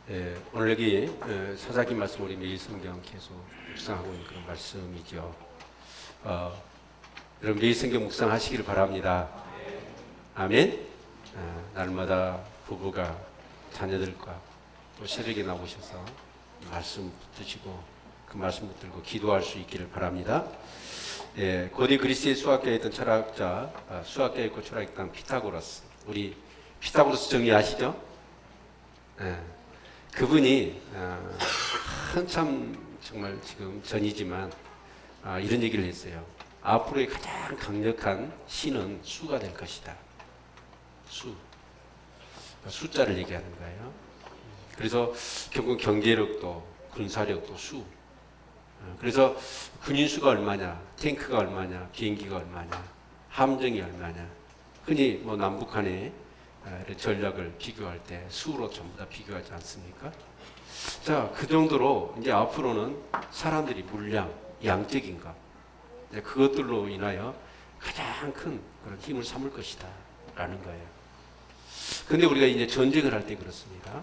오늘 여기 사사기 말씀 우리 매일 성경 계속 묵상하고 있는 그런 말씀이죠. 여러분 매일 성경 묵상하시기를 바랍니다. 아멘. 날마다 부부가 자녀들과 또 새벽에 나오셔서 말씀 붙드시고 그 말씀 붙들고 기도할 수 있기를 바랍니다. 고대 그리스의 수학자에 있던 철학자, 수학자였고 철학했던 피타고라스. 우리 피타고라스 정리하시죠? 그분이 한참 정말 지금 전이지만 이런 얘기를 했어요. 앞으로의 가장 강력한 신은 수가 될 것이다. 숫자를 얘기하는 거예요. 그래서 결국 경제력도 군사력도 수. 그래서 군인 수가 얼마냐, 탱크가 얼마냐, 비행기가 얼마냐, 함정이 얼마냐. 흔히 뭐 남북한의 전략을 비교할 때 수로 전부 다 비교하지 않습니까? 자, 그 정도로 이제 앞으로는 사람들이 물량, 양적인 것, 그것들로 인하여 가장 큰 그런 힘을 삼을 것이다 라는 거예요. 근데 우리가 이제 전쟁을 할 때 그렇습니다.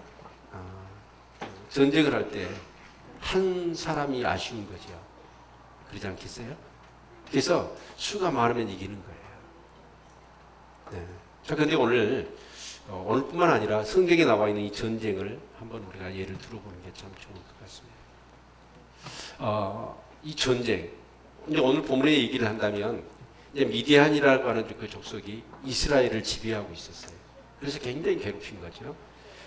전쟁을 할 때 한 사람이 아쉬운 거죠. 그러지 않겠어요? 그래서 수가 많으면 이기는 거예요. 네. 자, 근데 오늘뿐만 아니라 성경에 나와 있는 이 전쟁을 한번 우리가 예를 들어보는 게 참 좋을 것 같습니다. 이 전쟁, 이제 오늘 본문의 얘기를 한다면, 이제 미디안이라고 하는 그 족속이 이스라엘을 지배하고 있었어요. 그래서 굉장히 괴롭힌 거죠.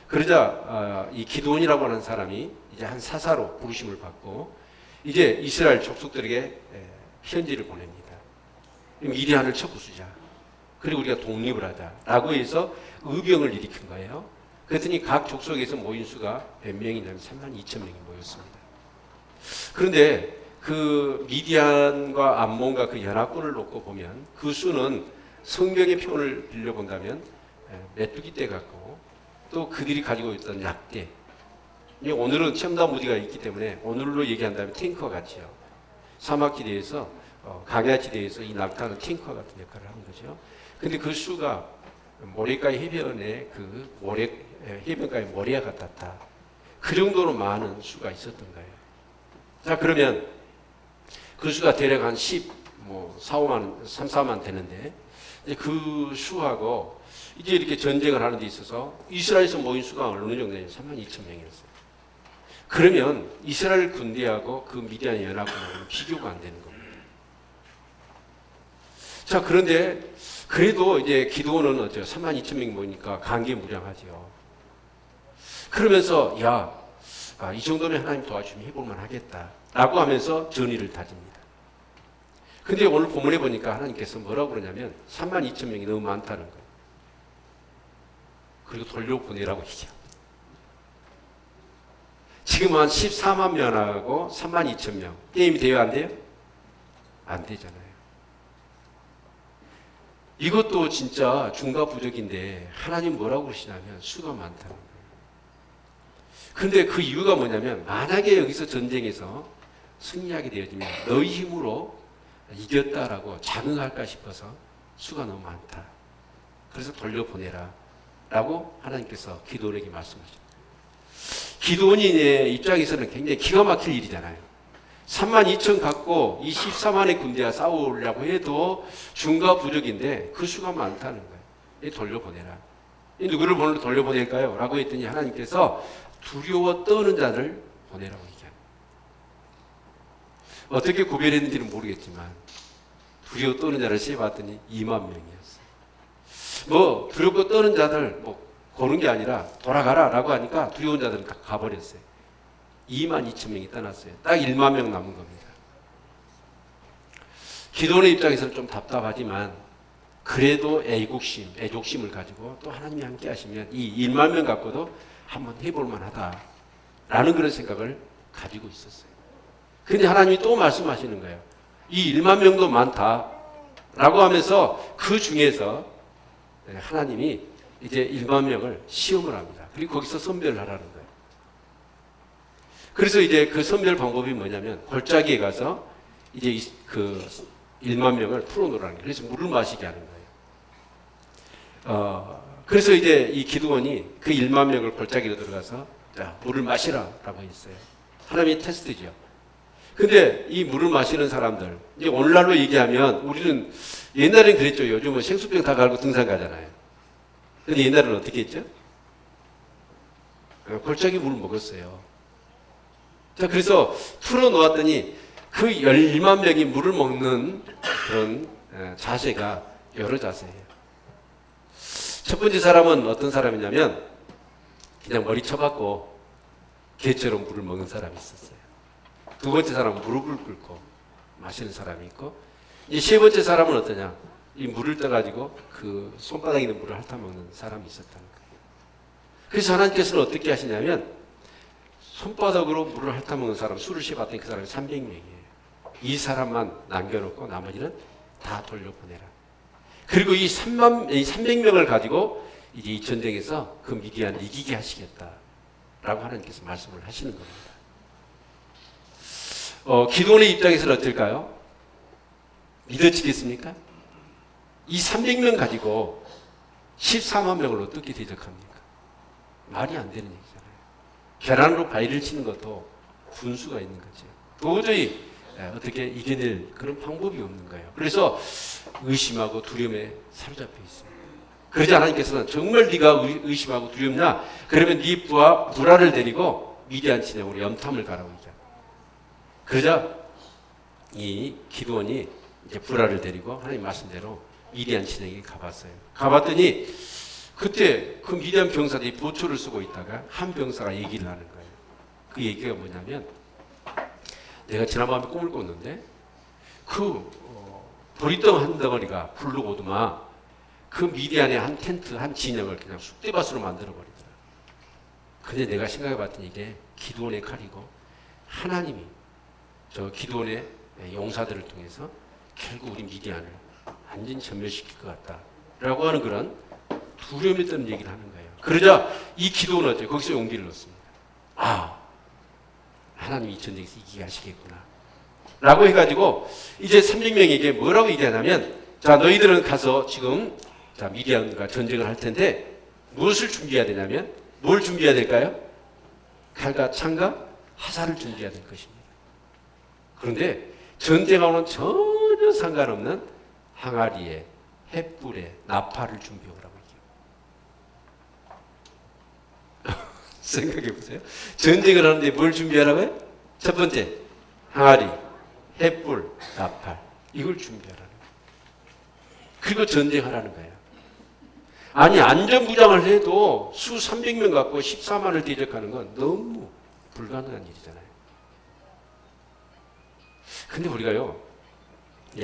그러자 이 기드온이라고 하는 사람이 이제 한 사사로 부르심을 받고 이제 이스라엘 족속들에게 편지를 보냅니다. 미디안을 쳐 부수자. 그리고 우리가 독립을 하자라고 해서 의병을 일으킨 거예요. 그랬더니 각 족속에서 모인 수가 몇 명이냐면 32,000명이 모였습니다. 그런데 그 미디안과 암몬과 그 연합군을 놓고 보면 그 수는 성경의 표현을 빌려본다면 메뚜기 떼 같고 또 그들이 가지고 있던 약대. 오늘은 첨단 무기가 있기 때문에 오늘로 얘기한다면 탱커 같이요. 사막지대에서 강야지대에서 이 낙타는 탱커 같은 역할을 하는 거죠. 근데 그 수가 모래가의 해변에 해변가의 모래와 같았다. 그 정도로 많은 수가 있었던 거예요. 자, 그러면 그 수가 대략 한 3, 4만 되는데 이제 그 수하고 이제 이렇게 전쟁을 하는 데 있어서 이스라엘에서 모인 수가 어느 정도냐면 32,000명이었어요. 그러면 이스라엘 군대하고 그 미디안 연합군하고는 비교가 안 되는 겁니다. 자, 그런데 그래도 이제 기드온은 어때요? 32,000명이 모이니까 강개무량하죠. 그러면서 이 정도면 하나님 도와주면 해볼만 하겠다 라고 하면서 전의를 다집니다. 근데 오늘 본문에 보니까 하나님께서 뭐라고 그러냐면 32,000명이 너무 많다는 거예요. 그리고 돌려보내라고 얘기합니다. 지금 한 14만 명하고 32,000명 게임이 돼요? 안 돼요? 안 되잖아요. 이것도 진짜 중과부적인데 하나님 뭐라고 그러시냐면 수가 많다는 거예요. 근데 그 이유가 뭐냐면 만약에 여기서 전쟁에서 승리하게 되어지면 너희 힘으로 이겼다라고 자긍할까 싶어서 수가 너무 많다. 그래서 돌려보내라 라고 하나님께서 기드온에게 말씀하십니다. 기드온의 입장에서는 굉장히 기가 막힐 일이잖아요. 32,000 갖고 이 14만의 군대와 싸우려고 해도 중과 부족인데 그 수가 많다는 거예요. 돌려보내라. 누구를 돌려보낼까요? 라고 했더니 하나님께서 두려워 떠는 자를 보내라고 얘기합니다. 어떻게 구별했는지는 모르겠지만 두려워 떠는 자를 세봤더니 2만 명이었어요. 두렵고 떠는 자들 고른 게 아니라 돌아가라 라고 하니까 두려운 자들은 가버렸어요. 22,000명이 떠났어요. 딱 1만 명 남은 겁니다. 기드온의 입장에서는 좀 답답하지만 그래도 애국심을 가지고 또 하나님이 함께 하시면 이 1만 명 갖고도 한번 해볼 만하다 라는 그런 생각을 가지고 있었어요. 근데 하나님이 또 말씀하시는 거예요. 이 1만 명도 많다 라고 하면서 그 중에서 하나님이 이제 1만 명을 시험을 합니다. 그리고 거기서 선별을 하라는 거예요. 그래서 이제 그 선별 방법이 뭐냐면 골짜기에 가서 이제 그 1만 명을 풀어놓으라는 거예요. 그래서 물을 마시게 하는 거예요. 그래서 이제 이 기드온이 그 1만 명을 골짜기로 들어가서 자, 물을 마시라라고 했어요. 하나님의 테스트죠. 근데 이 물을 마시는 사람들, 이제 오늘날로 얘기하면 우리는 옛날엔 그랬죠. 요즘은 생수병 다 갈고 등산 가잖아요. 근데 옛날에는 어떻게 했죠? 골짜기 물을 먹었어요. 자, 그래서 풀어놓았더니 그 1만 명이 물을 먹는 그런 자세가 여러 자세예요. 첫 번째 사람은 어떤 사람이냐면 그냥 머리 쳐박고 개처럼 물을 먹는 사람이 있었어요. 두 번째 사람은 무릎을 꿇고 마시는 사람이 있고, 이제 세 번째 사람은 어떠냐? 이 물을 떠가지고 그 손바닥에 있는 물을 핥아먹는 사람이 있었다는 거예요. 그래서 하나님께서는 어떻게 하시냐면 손바닥으로 물을 핥아먹는 사람, 술을 씹었더니 그 사람이 300명이에요. 이 사람만 남겨놓고 나머지는 다 돌려보내라. 그리고 이 300명을 가지고 이제 이 전쟁에서 그 미디안을 이기게 하시겠다라고 하나님께서 말씀을 하시는 겁니다. 기도원의 입장에서는 어떨까요? 믿어지겠습니까? 이 300명 가지고 14만 명을 어떻게 대적합니까? 말이 안 되는 얘기잖아요. 계란으로 바위를 치는 것도 분수가 있는 거죠. 도저히 어떻게 이겨낼 그런 방법이 없는 거예요. 그래서 의심하고 두려움에 사로잡혀 있습니다. 그러자 하나님께서는 정말 네가 의심하고 두렵냐? 그러면 네 부하 브라를 데리고 미디안 진영으로 염탐을 가라고 얘기합니다. 그러자 이 기드온이 이제 브라를 데리고 하나님 말씀대로 미디안 진영에 가봤어요. 가봤더니 그때 그 미디안 병사들이 보초를 쓰고 있다가 한 병사가 얘기를 하는 거예요. 그 얘기가 뭐냐면 내가 지난밤에 꿈을 꿨는데 그 보리떡 한 덩어리가 불로 오더만 그 미디안의 한 텐트 한 진영을 그냥 쑥대밭으로 만들어 버리더라. 근데 내가 생각해 봤더니 이게 기드온의 칼이고 하나님이 저 기드온의 용사들을 통해서 결국 우리 미디안을 완전히 전멸시킬 것 같다라고 하는 그런 두려움이 드는 얘기를 하는 거예요. 그러자 이 기드온은 어때요? 거기서 용기를 얻습니다. 아, 하나님이 이 전쟁에서 이기게 하시겠구나 라고 해가지고 이제 300명에게 뭐라고 얘기하냐면 자, 너희들은 가서 지금 자, 미디안과 전쟁을 할 텐데 무엇을 준비해야 되냐면 뭘 준비해야 될까요? 칼과 창과 화살을 준비해야 될 것입니다. 그런데 전쟁하고는 전혀 상관없는 항아리에 횃불에 나팔을 준비하라고 얘기해요. 생각해 보세요. 전쟁을 하는데 뭘 준비하라고요? 첫 번째, 항아리, 횃불, 나팔 이걸 준비하라는 거예요. 그리고 전쟁하라는 거예요. 아니 안전부장을 해도 수 300명 갖고 14만을 대적하는 건 너무 불가능한 일이잖아요. 근데 우리가요,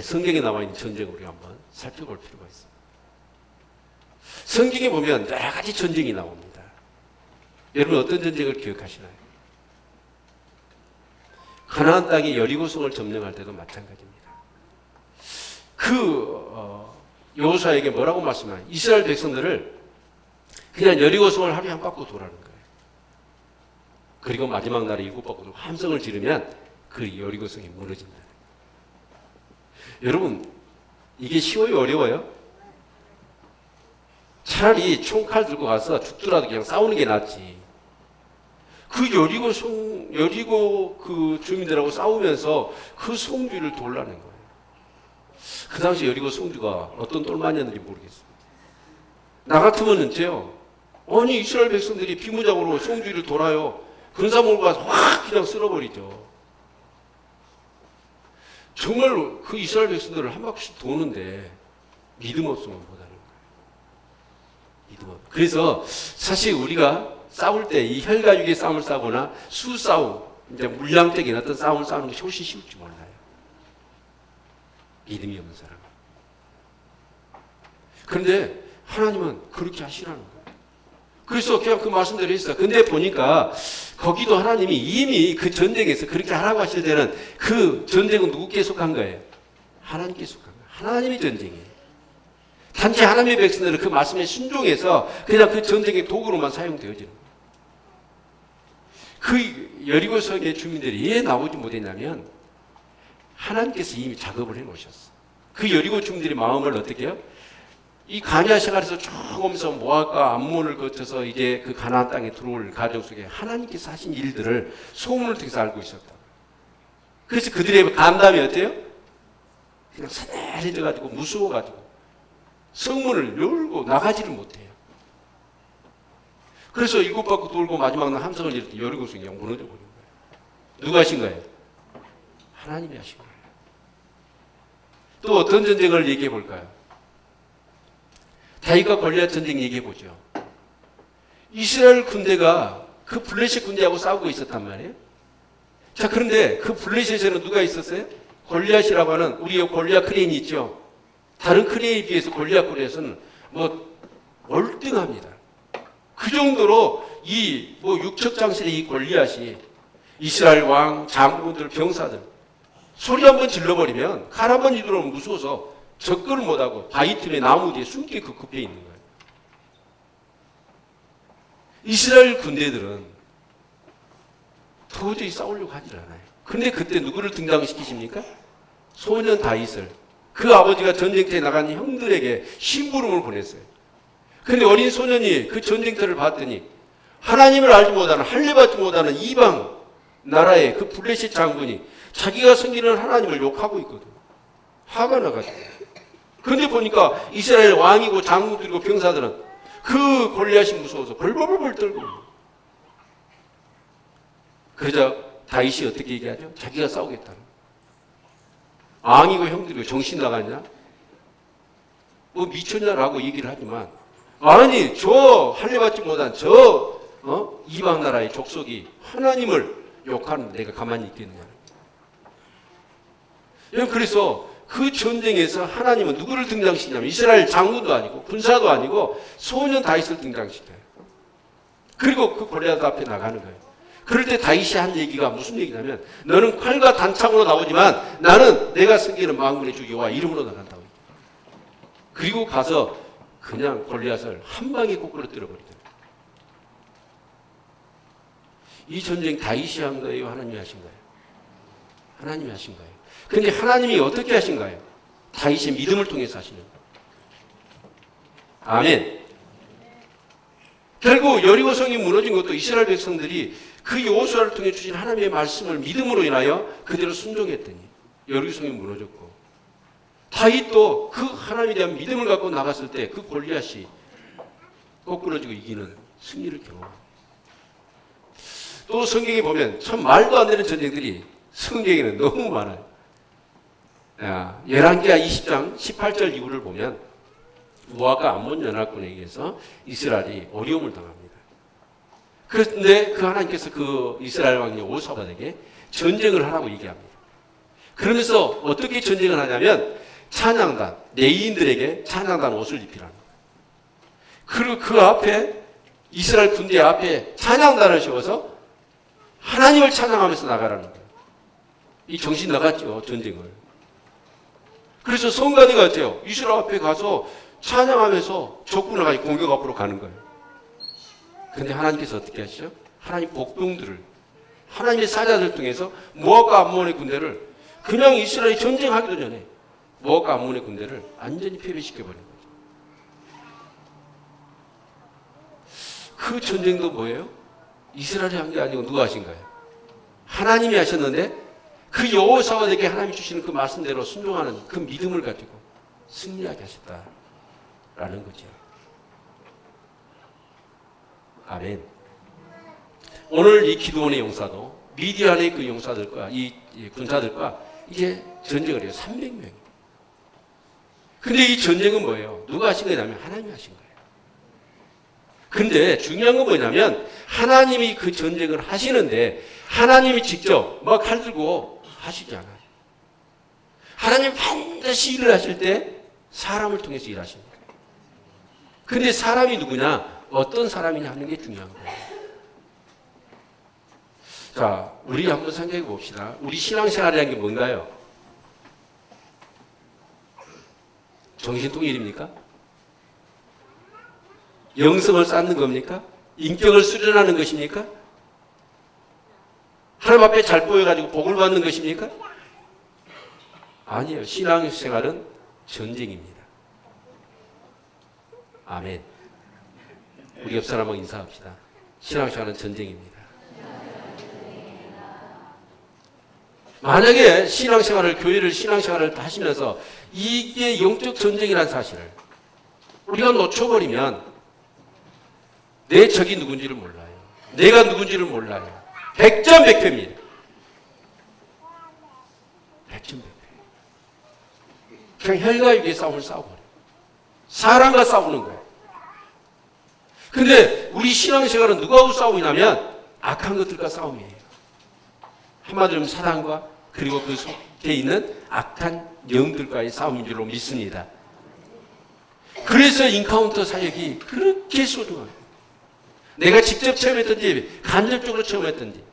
성경에 나와 있는 전쟁을 우리가 한번 살펴볼 필요가 있습니다. 성경에 보면 여러 가지 전쟁이 나옵니다. 여러분 어떤 전쟁을 기억하시나요? 가나안 땅의 여리고성을 점령할 때도 마찬가지입니다. 여호수아에게 뭐라고 말씀하나요? 이스라엘 백성들을 그냥 여리고성을 하루에 한 바퀴 도라는 거예요. 그리고 마지막 날에 7바퀴 함성을 지르면 그 여리고성이 무너진다. 여러분 이게 쉬워요? 어려워요? 차라리 총칼 들고 가서 죽더라도 그냥 싸우는 게 낫지. 그 여리고 그 주민들하고 싸우면서 그 성주를 돌라는 거예요. 그 당시 여리고 성주가 어떤 똘마니였는지 모르겠어요. 나 같으면 은요, 아니 이스라엘 백성들이 비무장으로 성주를 돌아요. 군사 몰고 가서 확 그냥 쓸어버리죠. 정말로 그 이스라엘 백성들을 한 바퀴씩 도는데 믿음 없으면 못하는 거예요. 믿음 없. 그래서 사실 우리가 싸울 때 이 혈가육의 싸움을 싸거나 수싸움, 이제 물량적인 어떤 싸움을 싸우는 것이 훨씬 쉬울지 몰라요. 믿음이 없는 사람. 그런데 하나님은 그렇게 하시라는 거예요. 그래서 그냥 그 말씀대로 했어요. 근데 보니까 거기도 하나님이 이미 그 전쟁에서 그렇게 하라고 하실 때는 그 전쟁은 누구께 속한 거예요? 하나님께 속한 거예요. 하나님의 전쟁이에요. 단지 하나님의 백성들은 그 말씀에 순종해서 그냥 그 전쟁의 도구로만 사용되어지는 거예요. 그 여리고성의 주민들이 왜 나오지 못했냐면 하나님께서 이미 작업을 해놓으셨어요. 그 여리고 주민들의 마음을 어떻게 해요? 이 가냐 생활에서 쭉 오면서 모압과 암몬을 거쳐서 이제 그 가나안 땅에 들어올 가정 속에 하나님께서 하신 일들을 소문을 통해서 알고 있었다. 그래서 그들의 감담이 어때요? 그냥 서늘해져가지고 무서워가지고 성문을 열고 나가지를 못해요. 그래서 일곱 바퀴 돌고 마지막 날 함성을 지를 때 여리고성이 무너져 버린 거예요. 누가 하신 거예요? 하나님이 하신 거예요. 또 어떤 전쟁을 얘기해 볼까요? 다윗과 골리앗 전쟁 얘기해 보죠. 이스라엘 군대가 그 블레셋 군대하고 싸우고 있었단 말이에요. 자, 그런데 그 블레셋에는 누가 있었어요? 골리앗이라고 하는 우리 골리앗 크레인이 있죠. 다른 크레인에 비해서 골리앗 군대에서는 뭐 월등합니다. 그 정도로 이 뭐 육척장실의 이 골리앗이 이스라엘 왕, 장군들, 병사들 소리 한번 질러버리면 칼 한번 들어오면 무서워서 접근을 못하고 바위 틈에 나무 뒤에 숨기 급급해 있는 거예요. 이스라엘 군대들은 도저히 싸우려고 하질 않아요. 그런데 그때 누구를 등장시키십니까? 소년 다윗을, 그 아버지가 전쟁터에 나간 형들에게 심부름을 보냈어요. 그런데 어린 소년이 그 전쟁터를 봤더니 하나님을 알지 못하는, 할례받지 못하는 이방 나라의 그 블레셋 장군이 자기가 섬기는 하나님을 욕하고 있거든. 화가 나가지고. 그런데 보니까 이스라엘 왕이고 장군들이고 병사들은 그 골리앗이 무서워서 벌벌벌 떨고. 그러자 다윗이 어떻게 얘기하죠? 자기가 싸우겠다는. 왕이고 형들이고 정신 나갔냐? 뭐 미쳤냐라고 얘기를 하지만, 아니 저 할례받지 못한 저 이방 나라의 족속이 하나님을 욕하는 내가 가만히 있겠느냐. 그래서 그 전쟁에서 하나님은 누구를 등장시키냐면 이스라엘 장군도 아니고 군사도 아니고 소년 다윗을 등장시켜요. 그리고 그 골리앗 앞에 나가는 거예요. 그럴 때 다윗이 한 얘기가 무슨 얘기냐면, 너는 칼과 단창으로 나오지만 나는 내가 섬기는 만군의 주 여호와 이름으로 나간다고. 그리고 가서 그냥 골리앗을 한 방에 거꾸로 때려버리더라고요. 이 전쟁 다윗이 한 거예요? 하나님이 하신 거예요? 하나님이 하신 거예요. 그런데 하나님이 어떻게 하신가요? 다윗의 믿음을 통해서 하시는 거예요. 아멘. 결국 여리고성이 무너진 것도 이스라엘 백성들이 그 여호수아를 통해 주신 하나님의 말씀을 믿음으로 인하여 그대로 순종했더니 여리고성이 무너졌고, 다윗도 그 하나님에 대한 믿음을 갖고 나갔을 때 그 골리앗이 거꾸로지고 이기는 승리를 경험합니다. 또 성경에 보면 참 말도 안 되는 전쟁들이 성경에는 너무 많아요. 열왕기하 20장 18절 이후를 보면 모압과 암몬 연합군에 의해서 이스라엘이 어려움을 당합니다. 그런데 그 하나님께서 그 이스라엘 왕 여호사밧에게 전쟁을 하라고 얘기합니다. 그러면서 어떻게 전쟁을 하냐면 찬양단, 레위인들에게 찬양단 옷을 입히라는 거예요. 그리고 그 앞에 이스라엘 군대 앞에 찬양단을 세워서 하나님을 찬양하면서 나가라는 거예요. 이 정신 나갔죠, 전쟁을. 그래서 성가대가 어때요? 이스라엘 앞에 가서 찬양하면서 적군을 가지고 공격 앞으로 가는 거예요. 그런데 하나님께서 어떻게 하시죠? 하나님 복병들을, 하나님의 사자들 통해서 모압과 암몬의 군대를 그냥 이스라엘이 전쟁하기도 전에 모압과 암몬의 군대를 완전히 패배시켜버린 거죠. 그 전쟁도 뭐예요? 이스라엘이 한 게 아니고 누가 하신 거예요? 하나님이 하셨는데 그 여호사밧에게 하나님이 주시는 그 말씀대로 순종하는 그 믿음을 가지고 승리하게 하셨다라는 거죠. 아멘. 오늘 이 기도원의 용사도 미디안의 그 용사들과 이 군사들과 이제 전쟁을 해요. 300명이. 근데 이 전쟁은 뭐예요? 누가 하신 거냐면 하나님이 하신 거예요. 근데 중요한 건 뭐냐면 하나님이 그 전쟁을 하시는데 하나님이 직접 막 칼 들고 하시지 않아요. 하나님 반드시 일을 하실 때 사람을 통해서 일하십니다. 근데 사람이 누구냐? 어떤 사람이냐 하는 게 중요한 거예요. 자, 우리 한번 생각해 봅시다. 우리 신앙생활이라는 게 뭔가요? 정신통일입니까? 영성을 쌓는 겁니까? 인격을 수련하는 것입니까? 하나님 앞에 잘 보여가지고 복을 받는 것입니까? 아니에요. 신앙생활은 전쟁입니다. 아멘. 우리 옆 사람하고 인사합시다. 신앙생활은 전쟁입니다. 만약에 교회를 신앙생활을 하시면서 이게 영적 전쟁이라는 사실을 우리가 놓쳐버리면 내 적이 누군지를 몰라요. 내가 누군지를 몰라요. 백전백패입니다. 백전백패. 그냥 혈과 육의 싸움을 싸워버려요. 사람과 싸우는 거예요. 근데 우리 신앙생활은 누구하고 싸우냐면 악한 것들과 싸움이에요. 한마디로 사단과 그리고 그 속에 있는 악한 영들과의 싸움인 줄로 믿습니다. 그래서 인카운터 사역이 그렇게 소중합니다. 내가 직접 체험했든지 간접적으로 체험했든지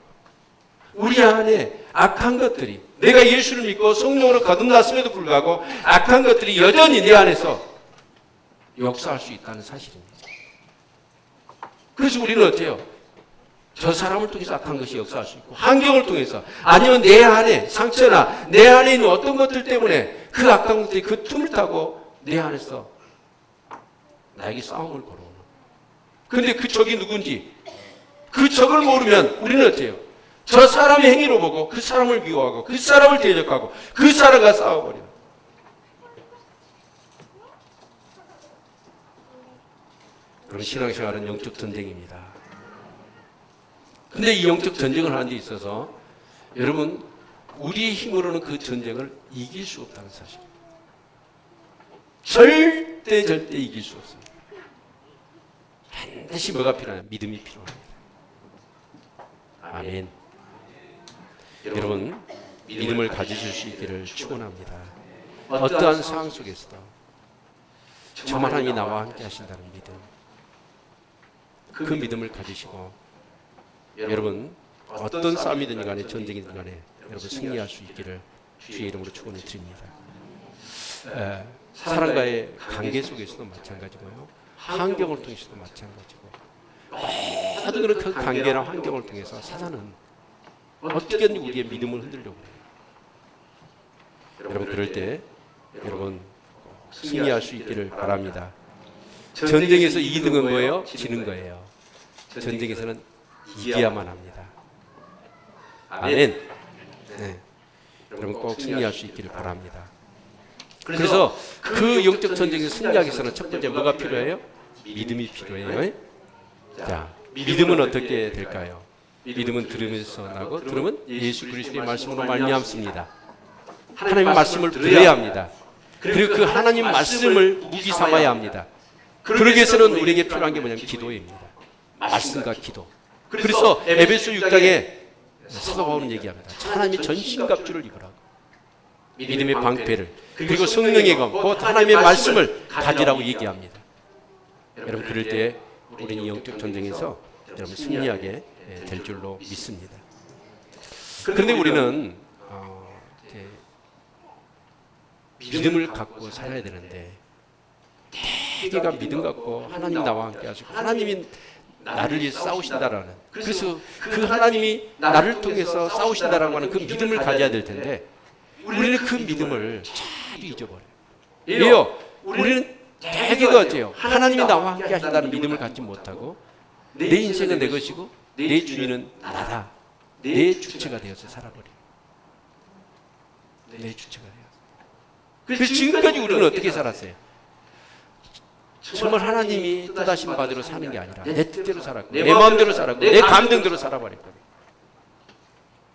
우리 안에 악한 것들이 내가 예수를 믿고 성령으로 거듭났음에도 불구하고 악한 것들이 여전히 내 안에서 역사할 수 있다는 사실입니다. 그래서 우리는 어때요? 저 사람을 통해서 악한 것이 역사할 수 있고 환경을 통해서 아니면 내 안에 상처나 내 안에 있는 어떤 것들 때문에 그 악한 것들이 그 틈을 타고 내 안에서 나에게 싸움을 걸어오는. 그런데 그 적이 누군지 그 적을 모르면 우리는 어때요? 저 사람의 행위로 보고 그 사람을 미워하고 그 사람을 대적하고 그 사람과 싸워버려요. 그럼 신앙생활은 영적 전쟁입니다. 근데 이 영적 전쟁을 하는 데 있어서 여러분 우리의 힘으로는 그 전쟁을 이길 수 없다는 사실. 절대 이길 수 없습니다. 반드시 뭐가 필요하냐? 믿음이 필요합니다. 아멘. 여러분 믿음을 가지실 수 있기를 축원합니다. 어떠한 상황 속에서도 정말 하나님이 나와 함께 하신다는 믿음, 그 믿음을 가지시고 여러분 어떤 싸움이든 간에 전쟁이든 간에 여러분 승리할 수 있기를 주의 이름으로 축원을 드립니다. 사람과의 관계 속에서도 마찬가지고요. 환경을 통해서도 마찬가지고 모든 그런 관계나 환경을 통해서 사단은 어떻게든 우리의 믿음을 흔들려고 해요. 여러분 그럴 때 여러분 승리할 수 있기를 바랍니다. 전쟁에서 2등은 뭐예요? 지는 거예요. 전쟁에서는 이겨야만 합니다. 아멘. 네. 여러분 꼭 승리할 수 있기를 바랍니다. 그래서 그 영적 전쟁에서 승리하기 위해서는 첫 번째 뭐가 필요해요? 믿음이 필요해요. 자, 믿음은 어떻게 될까요? 믿음은 들으면서 나고 들으면 예수 그리스도의 말씀으로 말미암습니다. 하나님의 말씀을 들어야 합니다. 그리고 그 하나님 말씀을 무기 삼아야 합니다. 그러기 위해서는 우리에게 필요한 게 뭐냐면 기도입니다. 말씀과 기도. 그래서 에베소 6장에 사도 바울은 얘기합니다. 하나님의 전신갑주를 입으라고. 믿음의 방패를 그리고 성령의 검, 곧 하나님의 말씀을 가지라고 얘기합니다. 여러분 그럴 때 우리는 이 영적 전쟁에서 여러분 승리하게 될 줄로 믿습니다. 그런데 우리는 믿음을 갖고 살아야 되는데 대개가 믿음 갖고 하나님 나와 함께 하시고 하나님이 나를 위해 싸우신다라는 그래서 그 하나님이 나를 통해서 싸우신다라고 하는 그 믿음을 가져야 될 텐데 우리는 그 믿음을 자주 잊어버려요. 왜요? 우리는 대개가 어때요? 하나님이 나와 함께 하신다는 믿음을 갖지 못하고 내 인생은 내 것이고 내 주인은 나다. 내 주체가 되어서 살아버려요. 내 주체가 되어서. 그래서 지금까지 우리는 어떻게 살았어요? 정말 하나님이 뜻하신 바대로 사는 게 아니라 내 뜻대로 살았고 내 마음대로 살았고 내 감정대로 살아버렸거든요.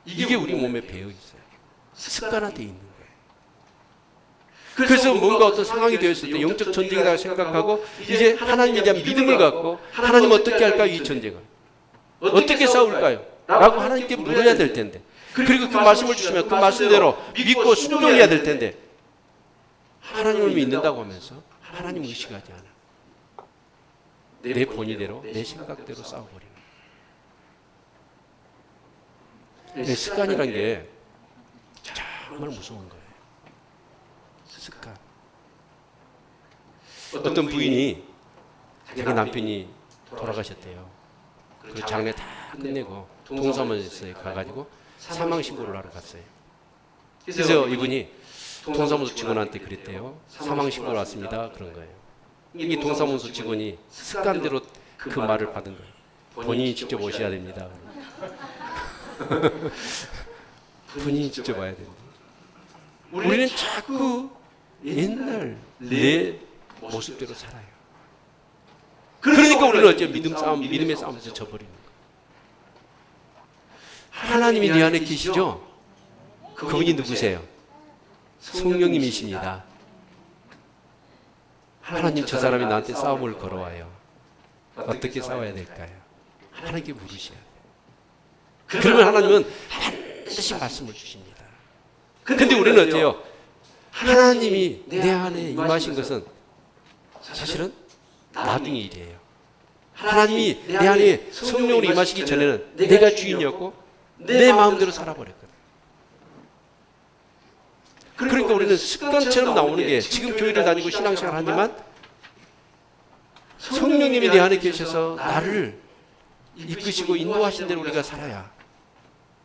이게 우리 몸에 배어 있어요. 습관화되어 있는 거예요. 그래서 뭔가 어떤 상황이 되었을 때 영적 전쟁이라고 생각하고 이제 하나님에 대한 믿음을 갖고 하나님 어떻게 할까요? 이 전쟁을 어떻게 싸울까요? 라고 하나님께 물어야 될 텐데 그리고 그 말씀을 주시면 그 말씀대로 믿고 순종해야 될 텐데 하나님을 믿는다고 하면서 하나님을 의식하지 않아. 내 본의대로 내 생각대로 싸워버리는 거예요. 습관이란 게 정말 무서운 거예요. 습관. 어떤 부인이 자기 남편이 돌아가셨대요. 그 장례 다 끝내고 동사무소에 가가지고 사망신고를 하러 갔어요. 그래서 이분이 동사무소 직원한테 그랬대요. 사망신고를 왔습니다. 그런 거예요. 이 동사무소 직원이 습관대로 그 말을 받은 거예요. 본인이 직접 오셔야 됩니다. 본인이 직접 와야 됩니다. 우리는 자꾸 옛날 내 모습대로 살아요. 그러니까 우리는 어째 믿음의 싸움에서 져버리는 거예요. 하나님이 내 안에 계시죠? 그분이 누구세요? 성령님이십니다. 하나님, 저 사람이 나한테 싸움을 걸어와요. 어떻게 싸워야 될까요? 하나님께 물으셔야 돼요. 그러면 하나님은 반드시 말씀을 주십니다. 근데 우리는 어때요? 하나님이 내 안에 임하신 것은 사실은 나중의 일이에요. 하나님이 내 안에 성령으로 임하시기 전에는 내가 주인이었고 내 마음대로 살아버렸거든. 그러니까 우리는 습관처럼 나오는 게, 지금 교회를 다니고 신앙생활 하지만 성령님이 내 안에 계셔서 나를 이끄시고 인도하신 대로 우리가 살아야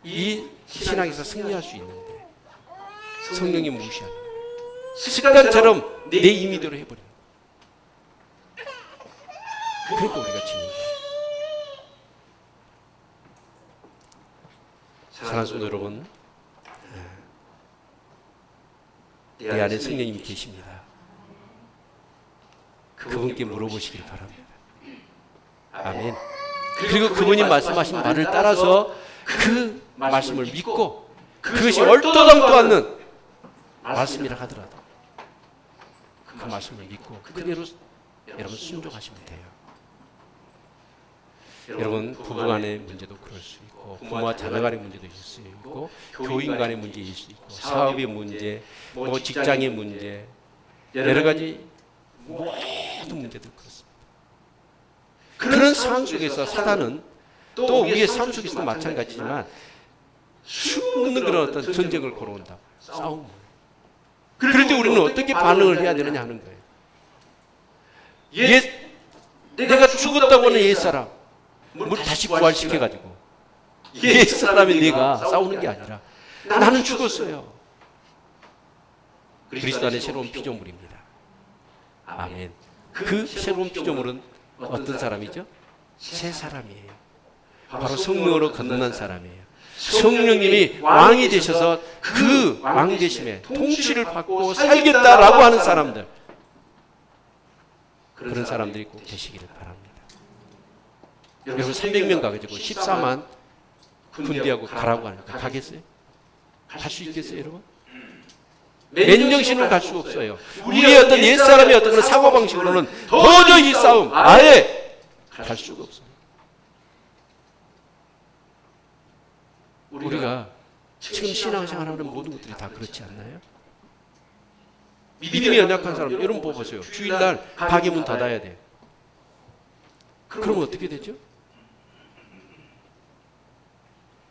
이 신앙에서 승리할 수 있는데, 성령님 무시하는 거예요. 습관처럼 내 임의대로 해버리는 거예요. 그러니까 우리가 지는 거예요. 사랑하는 성도 여러분, 내 안에 성령님이 계십니다. 그분께 물어보시길 바랍니다. 아멘. 그리고 그분이 말씀하신 말을 따라서 그 말씀을 믿고, 그것이 얼토당토 않는 말씀이라 하더라도 그 말씀을 믿고 그대로 여러분 순종하시면 돼요. 여러분, 부부간의 문제도 그럴 수 있고, 부모와 자녀 간의 문제도 있을 수 있고, 교인 간의 문제일 수 있고, 사업의 문제, 뭐 직장의 문제, 여러 가지 모든 문제들 그렇습니다. 그런 상황 속에서 사단은 또 우리의 삶 속에서도 마찬가지지만 수없는 그런 어떤 전쟁을 걸어온다. 싸움. 그럴 때 우리는 어떻게 반응을 해야 되느냐 하는 거예요. 내가 죽었다고 하는 옛사람 뭘 다시 부활시켜가지고 옛사람이 내가 싸우는 게 아니라 나는 죽었어요. 그리스도 안에 새로운 피조물입니다. 아멘. 그 새로운 피조물은 어떤 사람이죠? 새 사람이에요. 바로 성령으로 거듭난 사람이에요. 성령님이 왕이 되셔서 그 왕 되심에 통치를 받고 살겠다라고 하는 사람들, 그런 사람들이 꼭 되시기를 바랍니다. 여러분, 300명 가가지고 14만 군대하고 가라고 하니까 가겠어요? 갈 수 있겠어요, 여러분? 맨정신으로 갈 수 없어요. 우리의 어떤 옛사람의 어떤 그런 사고방식으로는 도저히 이 싸움 아예 갈 수가 없어요. 우리가 지금 신앙생활하는 모든 것들이 다 그렇지 않나요? 믿음이 연약한 사람, 여러분 보세요. 주일날 가게 문 닫아야 돼. 그러면 어떻게 되죠?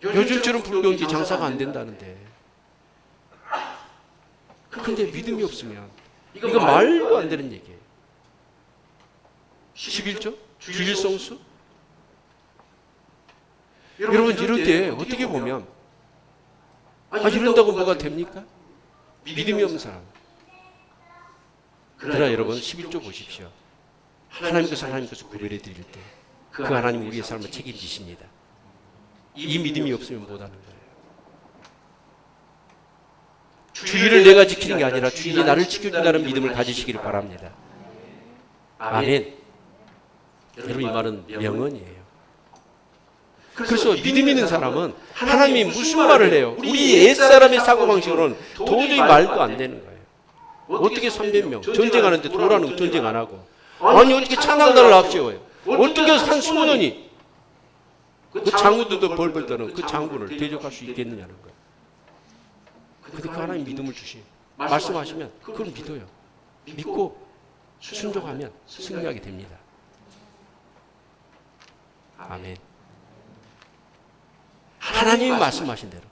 요즘처럼 불경기 장사가 안 된다는데. 그런데 믿음이 없으면 이거 말도 안 되는 얘기예요. 11조? 주일 성수? 여러분, 이럴 때 어떻게 보면 이런다고 뭐가 됩니까? 믿음이 없는 사람. 그러나 여러분, 11조 보십시오. 하나님께서 구별해 드릴 때 그 하나님 우리의 삶을 책임지십니다. 이 믿음이 없으면 못하는 거예요. 주일을 내가 지키는 게 아니라 주일이 나를 지켜준다는 믿음을 가지시기를 바랍니다. 아멘. 여러분, 이 말은 명언이에요. 그래서 믿음 있는 사람은 하나님이 무슨 말을 해요? 우리 옛사람의 사고방식으로는 도저히 말도 안 되는 거예요. 어떻게 300명 전쟁하는데 도라는 거 전쟁 안 하고, 아니 어떻게 찬양단을 앞세워요? 어떻게 한 20년이 그 장군들도 벌벌 떠는 그 장군을 대적할 수 있겠느냐는 거예요. 근데 그 하나님 믿음을 말씀하시면 그걸 믿어요. 믿고 순종하면 승리하게 됩니다. 아멘. 하나님이 말씀하신 대로.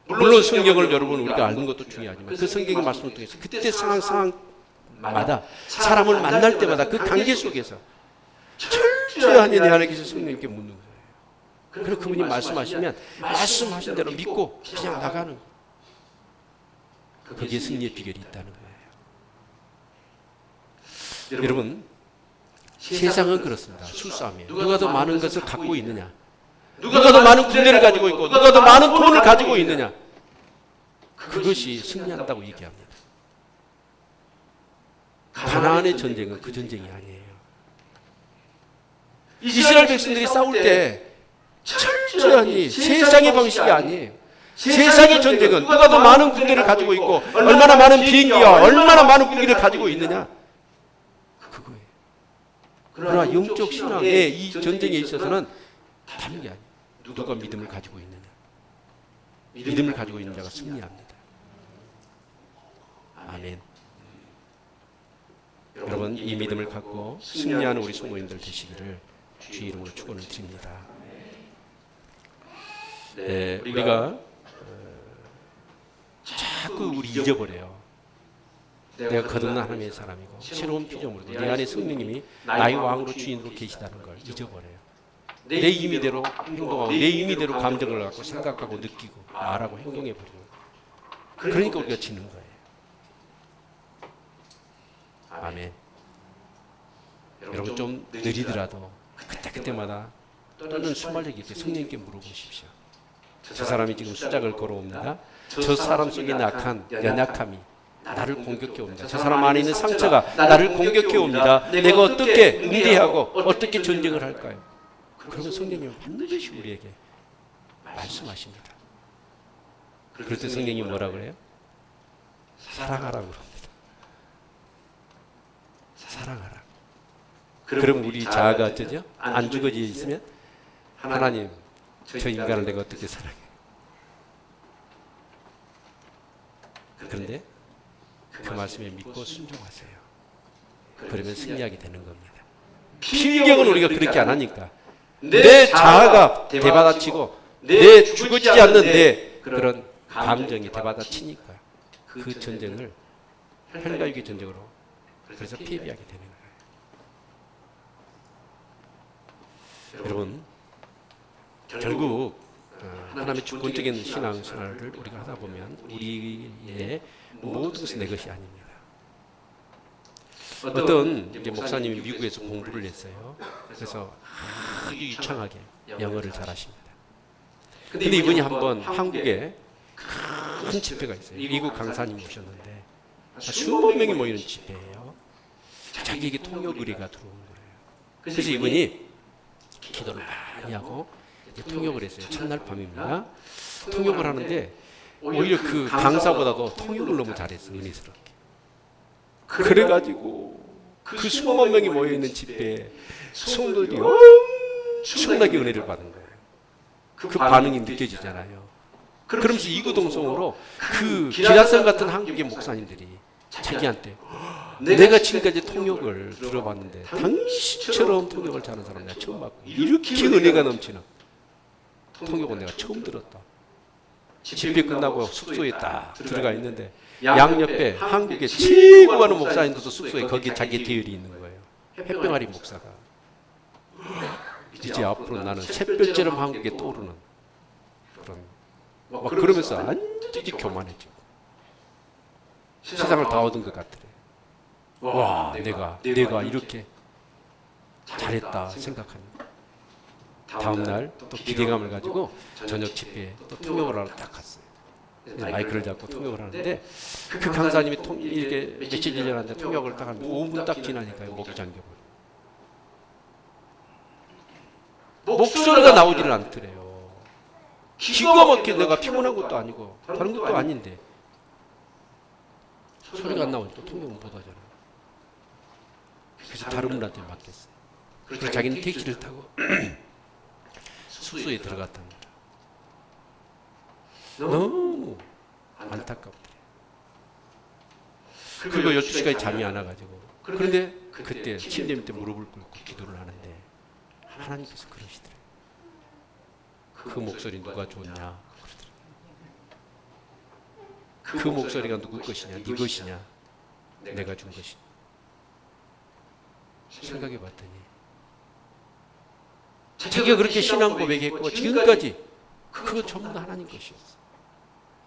물론 성경을 여러분 우리가 아는 것도 중요하지만 그 성경의 말씀을 통해서 그때 상황마다 사람을 만날 때마다 그 관계 속에서 철저하게 내 안에 계신 성령님께 묻는 거예요. 그리고 그분이 말씀하시면 말씀하신 대로 믿고 그냥 나가는 거예요. 거기에 승리의 비결이 있다는 거예요. 여러분, 세상은 그렇습니다. 수싸움이에요. 누가 더 많은 것을 갖고 있느냐, 누가 더 많은 군대를 가지고 있고 누가 더 많은 돈을 가지고 있느냐, 그것이 승리한다고 얘기합니다. 가나안의 전쟁은 그 전쟁이 아니에요. 이스라엘 백성들이 싸울 때 철저히 세상의 방식이 아니에요. 세상의 전쟁은 누가 더 많은 군대를 가지고 있고 얼마나 많은 비행기와 얼마나 많은 무기를 가지고 있느냐, 그거예요. 그러나 영적 신앙의 이 전쟁에 있어서는 다른 게 아니에요. 누가 믿음을 가지고 있느냐, 믿음을 가지고 있는 자가 승리합니다. 아멘. 여러분, 이 믿음을 갖고 승리하는 우리 성도님들 되시기를 주의 이름으로 축원을 드립니다. 네, 우리가 자꾸 우리 잊어버려요. 내가 거듭난 하나님의 사람이고 새로운 피조물이고 내 안에 성령님이 나의 왕으로 주인으로 계시다는 걸 잊어버려요. 내 임의대로 행동하고 내 임의대로 감정을 갖고 생각하고 느끼고 말하고 행동해 버리는 거예요. 그러니까 우리가 지는 거예요. 아멘. 여러분, 좀 느리더라도 그때마다 또는 순발력 있게 성령님께 물어보십시오. 저 사람이 지금 수작을 걸어옵니다. 저 사람 속에 약한 연약함이 나를 공격해 옵니다. 저 사람 안에 있는 상처가 나를 공격해 옵니다. 내가 어떻게 응대하고 어떻게 전쟁을 할까요? 그러면 성령님은 반드시 우리에게 말씀하십니다. 그럴 때 성령님이 뭐라 그래요? 사랑하라고 그럽니다. 사랑하라. 그럼 우리 자아가 어쩌죠? 안 죽어져 있으면 하나님, 저 인간을 내가 어떻게 사랑해? 그런데 그 말씀에 믿고 순종하세요. 그러면 승리하게 되는 겁니다. 필경은 우리가 그렇게 안 하니까 내 자아가 대받아치고 내 죽어지지 않는 내 그런 감정이 대받아치니까 그 전쟁을 혈과 육의 전쟁으로 그래서 패배하게 되는 거예요. 여러분, 결국 하나님의 주권적인 신앙생활을 우리가 하다 보면 우리의 모든 것이 내 것이 아닙니다. 어떤 이제 목사님이 미국에서 공부를 했어요. 그래서 아주 유창하게 영어를 잘하십니다. 근데 이분이 한번 한국에 큰 집회가 있어요. 미국 강사님이 오셨는데 수만 명이 모이는 집회예요. 자기에게 통역 의뢰가 들어온 거예요. 그래서 이분이 기도를 많이 하고 통역을 했어요. 첫날 밤입니다. 통역을 하는데 오히려 그 강사보다도 통역을 너무 잘했어, 은혜스럽게. 그래가지고 그 수만 명이 모여있는 집회에 성도들이 엄청나게 은혜를 받은 거예요. 그 반응이 느껴지잖아요. 그러면서 이구동성으로 그 기라성 같은 한국의 목사님들이 자기한테 내가 지금까지 통역을 들어봤는데 당신처럼 통역을 잘하는 사람 내가 처음 봤고 이렇게 은혜가 넘치는 통역은 내가 처음 들었다. 집회 끝나고 숙소에 딱 들어가 있는데 양옆에 한국의 최고 많은 목사님들도 숙소에 거기 자기 대열이 있는 거예요. 햇병아리 목사가. 이제 앞으로 나는 샛별처럼 한국에 떠오르는 그런 막 그러면서 완전히 교만해지고 세상을 다 얻은 것 같더래. 와, 내가 이렇게 잘했다 생각합니다. 다음날 또 기대감을 가지고 저녁 집회에 또 통역을 하러 딱 갔어요. 마이크를 잡고 통역을 하는데 그 강사님이 이렇게 며칠 지났는데 통역을 딱 하는데 5분 딱 지나니까 목이 잠겨버려. 목소리가 나오지를 않더래요. 기가 막히게 내가 피곤한 것도 아니고 다른 것도 아닌데 소리가 안 나오니까 통역은 못하잖아요. 그래서 다른 분한테 맡겼어요. 그래서 자기는 택시를 타고 숙소에 들어갔답니다. 너무 안타깝더래요. 그리고 12시까지 잠이 안 와가지고 그런데 그때 침대 밑에 무릎을 꿇고 기도를 하는데 하나님께서 그러시더래요. 그 목소리 누가 줬냐 그러더래요. 그 목소리가 누구 것이냐, 네 것이냐, 내가 준 것이냐. 생각해 봤더니 자기가 그렇게 신앙 고백했고 지금까지 그거 전부 다 하나님 것이었어.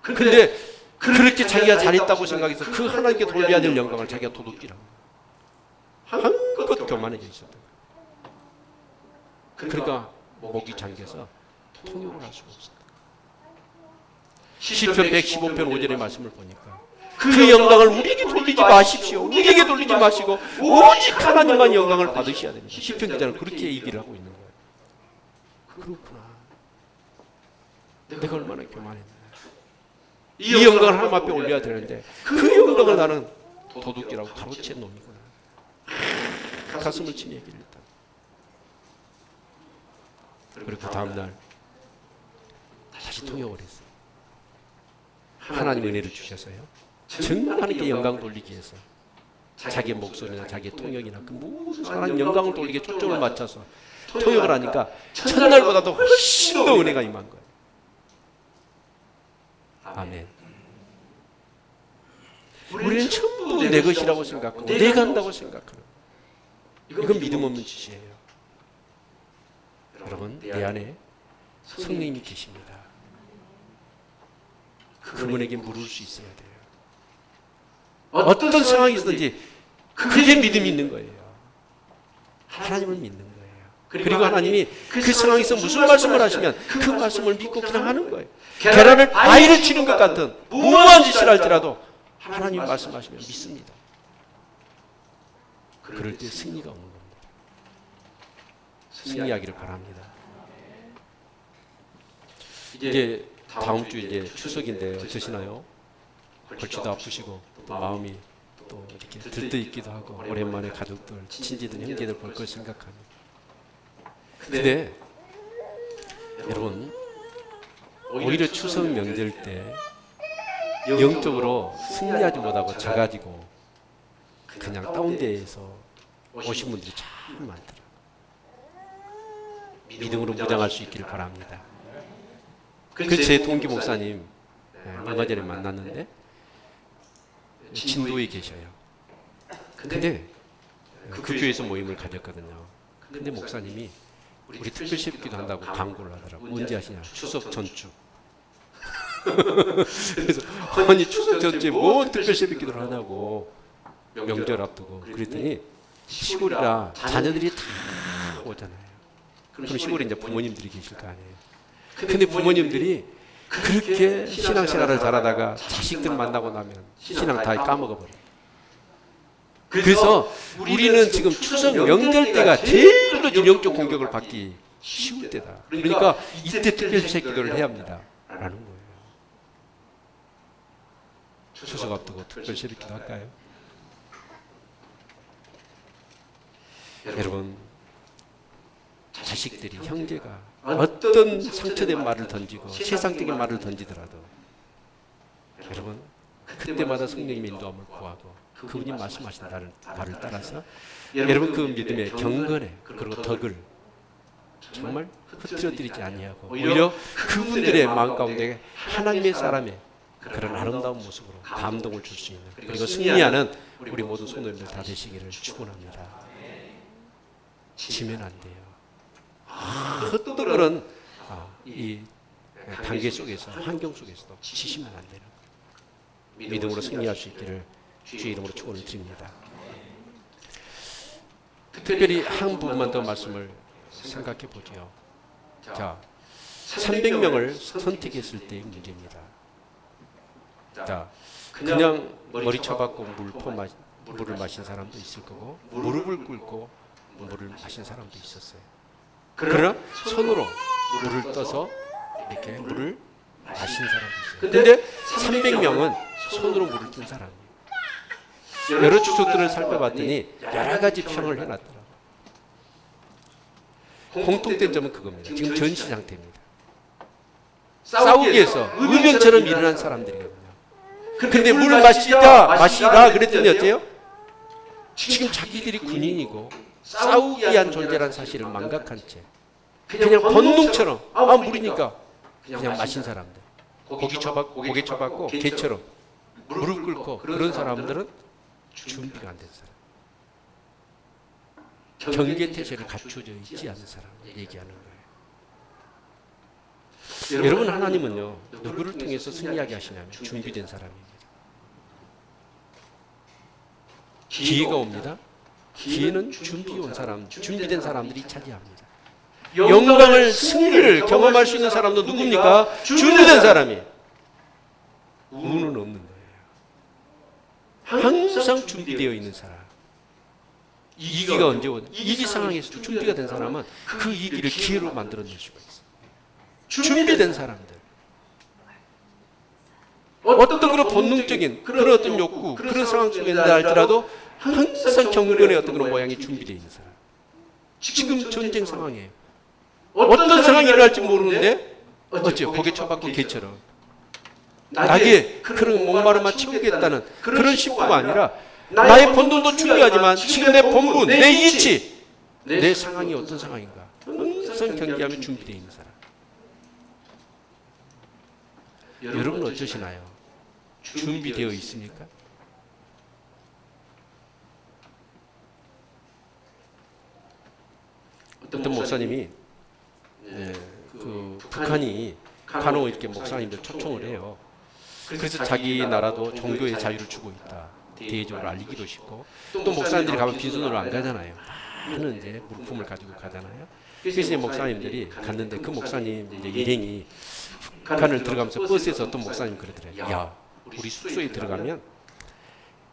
근데 그렇게 자기가 잘했다고 생각해서 그 하나님께 돌려야 될 영광을 자기가 도둑질한 거야. 한껏 교만해져 있었던 거예요. 그러니까 목이 잠겨서 통역을 할 수가 없었다. 시편 115편 5절의 말씀을 보니까 그 영광을 우리에게 돌리지 마십시오. 우리에게 돌리지 마시고 오직 하나님만 영광을 받으셔야 됩니다. 시편 기자는 그렇게 얘기를 하고 있는 거예요. 그렇구나. 내가 얼마나 교만했나. 이 영광을 하나님 앞에 올려야 되는데 그 영광을 나는 도둑질하고 가로채 놈이구나. 가슴을 치는 얘기를 했다. 그리고 그 다음날 다시 통역을 했어요. 하나님 은혜를 주셔서요. 정말 하나님께 영광 돌리기 위해서 자기의 목소리나 자기의 통역이나 그 모든 하나님 영광을 돌리게 초점을 맞춰서 통역을 하니까 첫날보다도 훨씬 더 은혜가 임한 거예요. 아멘. 우리는 전부 내 것이라고 생각하고 내가 한다고 생각하는 이건 믿음 없는 짓이에요. 여러분, 내 안에 성령님이 계십니다. 그분에게 물을 수 있어야 돼요. 어떤 상황이 있든지 그게 믿음이 있는 거예요. 하나님을 믿는 거예요. 그리고 하나님이 그 상황에서 무슨 말씀을 하시면 그 말씀을 믿고 그냥 하는 거예요. 계란을 바위를 치는 것 같은 무모한 짓을 할지라도 하나님이 말씀하시면 믿습니다. 그럴 때 승리가 오는 겁니다. 승리하기를 바랍니다. 이제 다음 주 이제 추석인데 어떠시나요? 골치도 아프시고 또 마음이 또 이렇게 들떠있기도 하고 오랜만에 가족들, 친지들, 형제들 볼 걸 생각하면. 근데 여러분 오히려 추석 명절 때 영적으로 승리하지 못하고 져가지고 그냥 다운데에서 오신 분들이 참 많더라고요. 믿음으로 무장할 수 있기를 바랍니다. 그 제 동기 목사님 얼마 전에 만났는데 진도에 계셔요. 근데 그 교회에서 모임을 가졌거든요. 근데 목사님이 우리 특별시기도 한다고 광고를 하더라고요. 언제 하시냐? 추석 전주. 그래서 아니 추석 전주에 뭔 특별시기도를 하냐고 명절 앞두고 그랬더니 시골이라 자녀들이 다 오잖아요. 그럼 시골에 이제 부모님들이 계실 거 아니에요. 근데 부모님들이 그렇게 신앙생활을 잘하다가 자식들 만나고 나면 신앙 다 까먹어버려요. 그래서 우리는 지금 추석 명절 때가 제일 영적 공격을 받기 쉬울 때다. 그러니까 이때 특별시 기도를 해야 합니다. 라는 거예요. 추석 앞두고 특별시 기도 할까요? 여러분 자식들이 형제가 어떤 상처된 말을 던지고 세상적인 말을 던지더라도 여러분 그때마다 성령님의 인도함을 구하고 그분이 말씀하신 말을 따라서 여러분 그 믿음의 경건에 그리고 덕을 정말 흐트러뜨리지 아니하고 오히려 그분들의 마음 가운데 하나님의 사람의 그런 아름다운 모습으로 감동을 줄 수 있는 그리고 승리하는 우리 모든 성도님들 다 되시기를 축원합니다. 지면 안 돼요. 어떤 그런 이 단계 속에서 환경 속에서도 지시면 안 되는 믿음으로 승리할 수 있기를 주의 이름으로 축원을 드립니다. 특별히 한 부분만 더 말씀을 생각해 보죠. 자, 300명을 선택했을 때의 문제입니다. 자, 그냥 머리 쳐박고 물을 마신 사람도 있을 거고 무릎을 꿇고 물을 마신 사람도 있었어요. 그러나 손으로 물을 떠서 이렇게 물을 마신 사람도 있어요. 근데 300명은 손으로 물을 뜬 사람이에요. 여러 추석들을 살펴봤더니 여러 가지 평을 해놨더라고요. 공통된 점은 그겁니다. 지금 전시 상태입니다. 싸우기 위해서 의병처럼 일어난 사람들이거든요. 근데 물을 마시라 그랬더니 어때요? 지금 자기들이 군인이고 싸우기 위한 존재란 사실을 망각한 채 그냥 본능처럼 물이니까 그냥 마신 사람들 고개 쳐박고 개처럼 무릎 꿇고 그런 사람들은 준비가 안 된 사람, 경계태세를 갖춰져 있지 않은 사람을 얘기하는 거예요. 여러분 하나님은요 누구를 통해서 승리하게 하시냐면 준비된 사람입니다. 기회가 옵니다. 기회는 준비해 온 사람, 준비된 사람들이 차지합니다. 영광을, 승리를 경험할 수 있는 사람도 누굽니까? 준비된 사람이에요. 운은 없는 거예요. 항상 준비되어 있는 사람. 이기가 언제 오냐? 이기 상황에서도 준비가 된 사람은 그 이기를 기회로 만들어낼 수가 있어요. 준비된 사람들. 어떤 그런 본능적인 그런 어떤 욕구, 그런 상황 속에 있다 할지라도 항상 경건의 어떤 그런 모양이 준비되어 있는 사람. 지금 전쟁 상황이에요. 어떤 상황이 일어날지 모르는데 어째 고개 쳐박고 개처럼 나에게 그런 목마름만 채우겠다는 그런 심부가 아니라 나의 본능도 중요하지만 지금 내 본분, 내 이치, 내 상황이 어떤 상황인가 항상 경계하며 준비되어 있는 사람. 여러분 어떠시나요? 준비되어 있습니까? 어떤 목사님이 그 북한이 간혹 이렇게 목사님들 초청을 해요. 그래서 자기 나라도 종교의 자유를 주고 있다. 대외적으로 알리기도 쉽고 또 목사님들이 가면 빈손으로 안 가잖아요. 많은 이제 물품을 가지고 가잖아요. 그래서 이제 목사님들이 갔는데 그 목사님 이제 일행이 북한을 들어가면서 버스에서 어떤 목사님 그러더래요. 야, 우리 숙소에 들어가면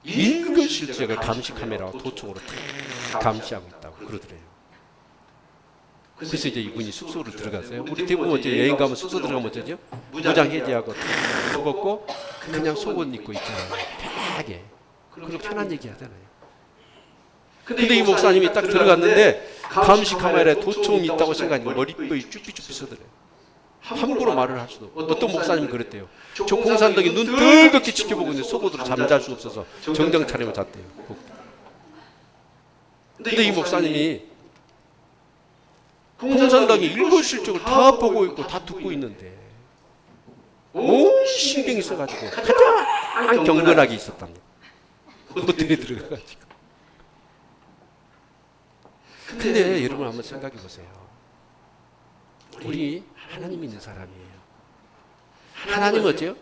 인근 실적을 감시 카메라와 도청으로 다 감시하고 있다고 그러더래요. 그래서 이제 이분이 숙소로 들어갔어요. 우리 대부분 어째 여행 가면 숙소 들어가면 어쩌죠? 무장 해제하고 다 먹었고 그냥 속옷 입고 있잖아요. 편하게. 그리고 편한 얘기 하잖아요. 근데 이 목사님이 딱 들어갔는데 감시 카메라에 도청이 있다고 생각하니까 머리뼈이 쭈삐쭈삐 서더래요. 함부로 말을 할 수도 없고. 어떤 목사님은 그랬대요. 저 공산당이 눈 뜨겁게 지켜보고 있는데 속옷으로 잠잘 수 없어서 정장 차리고 잤대요. 근데 이 목사님이 공산당이 일곱 실적을 다 보고 있고 다 듣고 있는데 온 신경이 써가지고 가장 경건하게 있었답니다. 호텔에 들어가가지고. 근데 여러분 한번 생각해 보세요. 우리 하나님 있는 사람이에요. 하나님 어째요?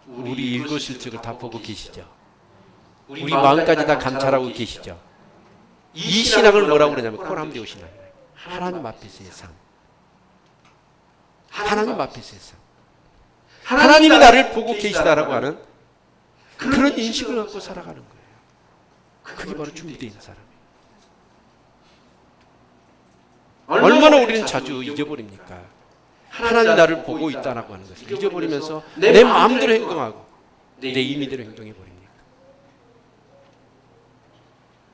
우리 일곱 실적을 다 보고 계시죠. 우리 마음까지 다 감찰하고 계시죠. 이 신앙을 뭐라고 그러냐면 코람데오 신앙. 하나님 앞에서의 삶. 하나님 앞에서의 삶. 하나님이 나를 보고 계시다라고 하는 그런 인식을 갖고 살아가는 거예요. 그게 바로 준비되어 있는 사람이에요. 얼마나 우리는 자주 잊어버립니까? 하나님 나를 보고 있다라고 하는 것을 잊어버리면서 내 마음대로 행동하고 내 임의대로 행동해버립니까?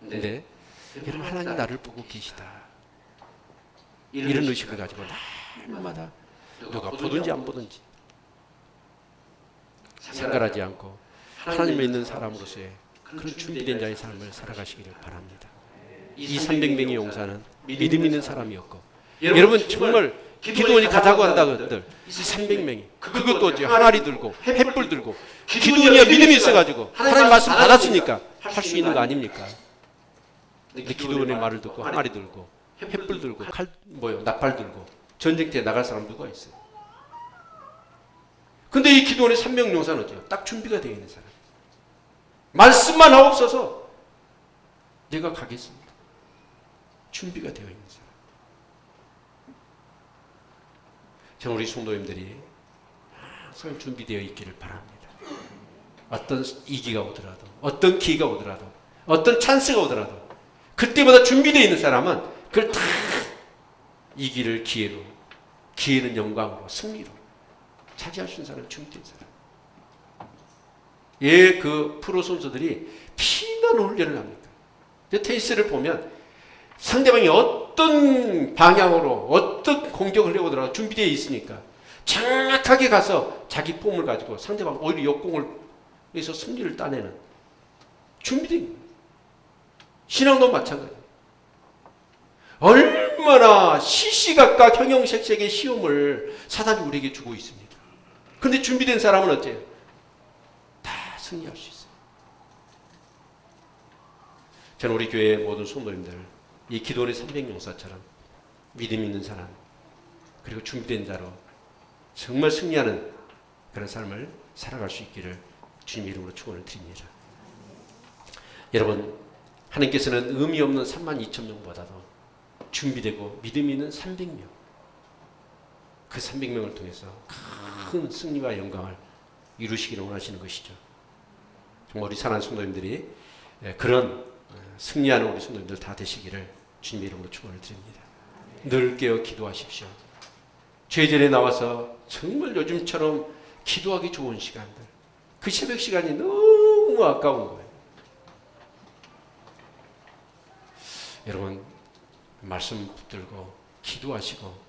근데 여러분 하나님 나를 보고 계시다. 이런 의식을 가지고 날마다 누가 보든지 안 보든지 생각하지 않고 하나님 믿는 사람으로서의 그런 준비된 자의 삶을 살아가시기를 바랍니다. 이 300명의 용사는 믿음 있는 사람이었고 여러분 정말 기도원이 가자고 한다거들 이 300명이 그것도 어째 항아리 들고 횃불 들고 기도원이야 믿음이 있어가지고 하나님 말씀 받았으니까 할 수 있는 거 아닙니까? 근데 기도원의 말을 듣고 항아리 들고 횃불 들고 칼 나팔 들고 전쟁터에 나갈 사람 누가 있어요? 근데 이 기도원의 300 용사는 어때요? 딱 준비가 되어 있는 사람. 말씀만 하옵소서 내가 가겠습니다. 준비가 되어 있는 사람. 저는 우리 성도님들이 항상 준비되어 있기를 바랍니다. 어떤 이기가 오더라도 어떤 기회가 오더라도 어떤 찬스가 오더라도 그때보다 준비되어 있는 사람은 그걸 다 이기를 기회로 기회는 영광으로 승리로 차지할 수 있는 사람은 준비된 사람. 예, 그 프로 선수들이 피나는 훈련을 합니다. 테니스를 보면 상대방이 어떤 방향으로 어떤 공격을 해오더라도 준비되어 있으니까 정확하게 가서 자기 폼을 가지고 상대방 오히려 역공을 해서 승리를 따내는 준비된 거예요. 신앙도 마찬가지예요. 얼마나 시시각각 형형색색의 시험을 사단이 우리에게 주고 있습니다. 그런데 준비된 사람은 어때요? 다 승리할 수 있어요. 저는 우리 교회 모든 성도님들 이 기도원의 300용사처럼 믿음 있는 사람 그리고 준비된 자로 정말 승리하는 그런 삶을 살아갈 수 있기를 주님 이름으로 축원을 드립니다. 여러분 하나님께서는 의미 없는 32,000명보다도 준비되고 믿음 있는 300명, 그 300명을 통해서 큰 승리와 영광을 이루시기를 원하시는 것이죠. 정말 우리 사랑하는 성도님들이 그런 승리하는 우리 성도님들 다 되시기를 주님의 이름으로 축원을 드립니다. 늘 깨어 기도하십시오. 죄전에 나와서 정말 요즘처럼 기도하기 좋은 시간들, 그 새벽 시간이 너무 아까운 거예요. 여러분, 말씀 붙들고 기도하시고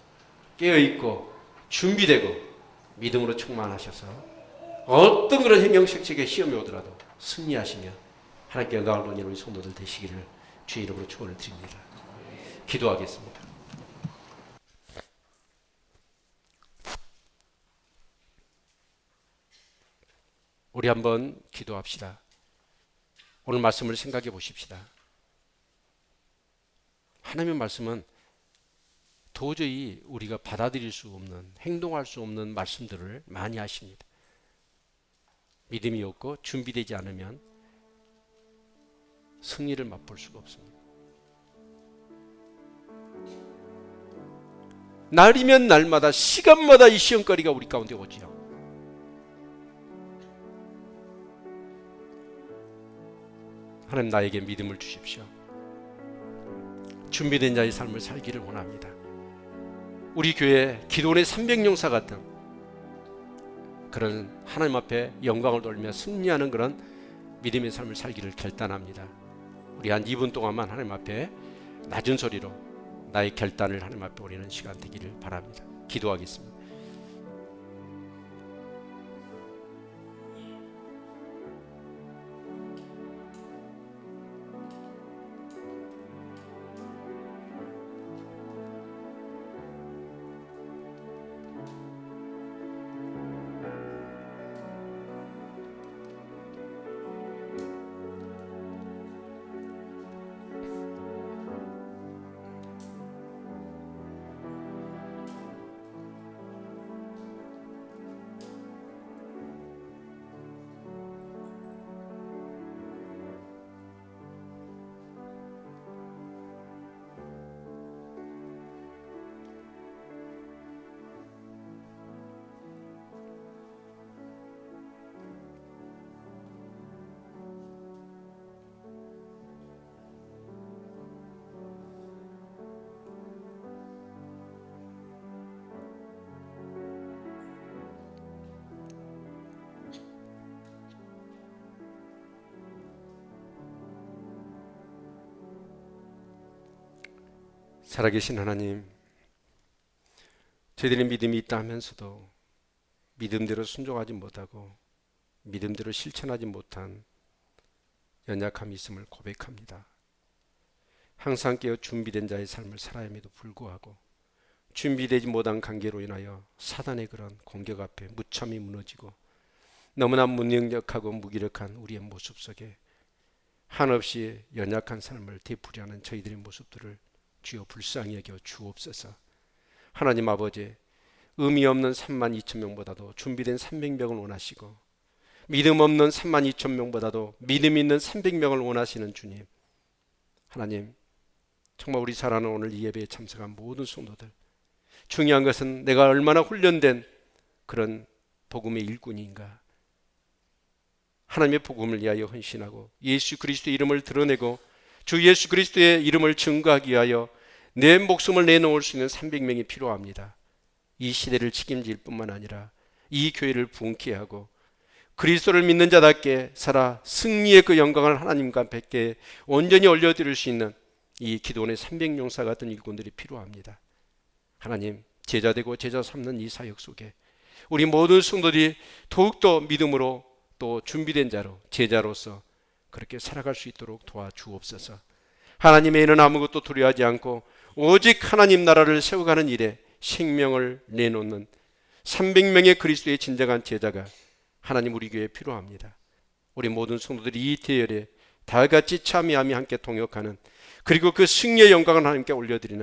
깨어있고 준비되고 믿음으로 충만하셔서 어떤 그런 행정색책의 시험이 오더라도 승리하시며 하나님께 영광을 돌리는 우리 성도들 되시기를 주의 이름으로 축원을 드립니다. 기도하겠습니다. 우리 한번 기도합시다. 오늘 말씀을 생각해 보십시다. 하나님의 말씀은 도저히 우리가 받아들일 수 없는, 행동할 수 없는 말씀들을 많이 하십니다. 믿음이 없고 준비되지 않으면 승리를 맛볼 수가 없습니다. 날이면 날마다, 시간마다 이 시험거리가 우리 가운데 오지요. 하나님, 나에게 믿음을 주십시오. 준비된 자의 삶을 살기를 원합니다. 우리 교회 기도원의 300용사 같은 그런 하나님 앞에 영광을 돌리며 승리하는 그런 믿음의 삶을 살기를 결단합니다. 우리 한 2분 동안만 하나님 앞에 낮은 소리로 나의 결단을 하나님 앞에 올리는 시간 되기를 바랍니다. 기도하겠습니다. 살아계신 하나님, 저희들의 믿음이 있다 하면서도 믿음대로 순종하지 못하고 믿음대로 실천하지 못한 연약함이 있음을 고백합니다. 항상 깨어 준비된 자의 삶을 살아야함에도 불구하고 준비되지 못한 관계로 인하여 사단의 그런 공격 앞에 무참히 무너지고 너무나 무능력하고 무기력한 우리의 모습 속에 한없이 연약한 삶을 되풀이하는 저희들의 모습들을 주여 불쌍히 여겨 주옵소서. 하나님 아버지, 의미 없는 32,000명보다도 준비된 300명을 원하시고 믿음 없는 32,000명보다도 믿음 있는 300명을 원하시는 주님, 하나님, 정말 우리 사랑하는 오늘 이 예배에 참석한 모든 성도들, 중요한 것은 내가 얼마나 훈련된 그런 복음의 일꾼인가, 하나님의 복음을 위하여 헌신하고 예수 그리스도의 이름을 드러내고 주 예수 그리스도의 이름을 증거하기 위하여 내 목숨을 내놓을 수 있는 300명이 필요합니다. 이 시대를 책임질 뿐만 아니라 이 교회를 부흥케 하고 그리스도를 믿는 자답게 살아 승리의 그 영광을 하나님과 함께 온전히 올려드릴 수 있는 이 기도원의 300용사 같은 일꾼들이 필요합니다. 하나님, 제자되고 제자 삼는 이 사역 속에 우리 모든 성도들이 더욱더 믿음으로 또 준비된 자로 제자로서 그렇게 살아갈 수 있도록 도와주옵소서. 하나님의 일은 아무것도 두려워하지 않고 오직 하나님 나라를 세워가는 일에 생명을 내놓는 300명의 그리스도의 진정한 제자가 하나님 우리 교회에 필요합니다. 우리 모든 성도들이 이 대열에 다 같이 참여하며 함께 동역하는, 그리고 그 승리의 영광을 하나님께 올려드리는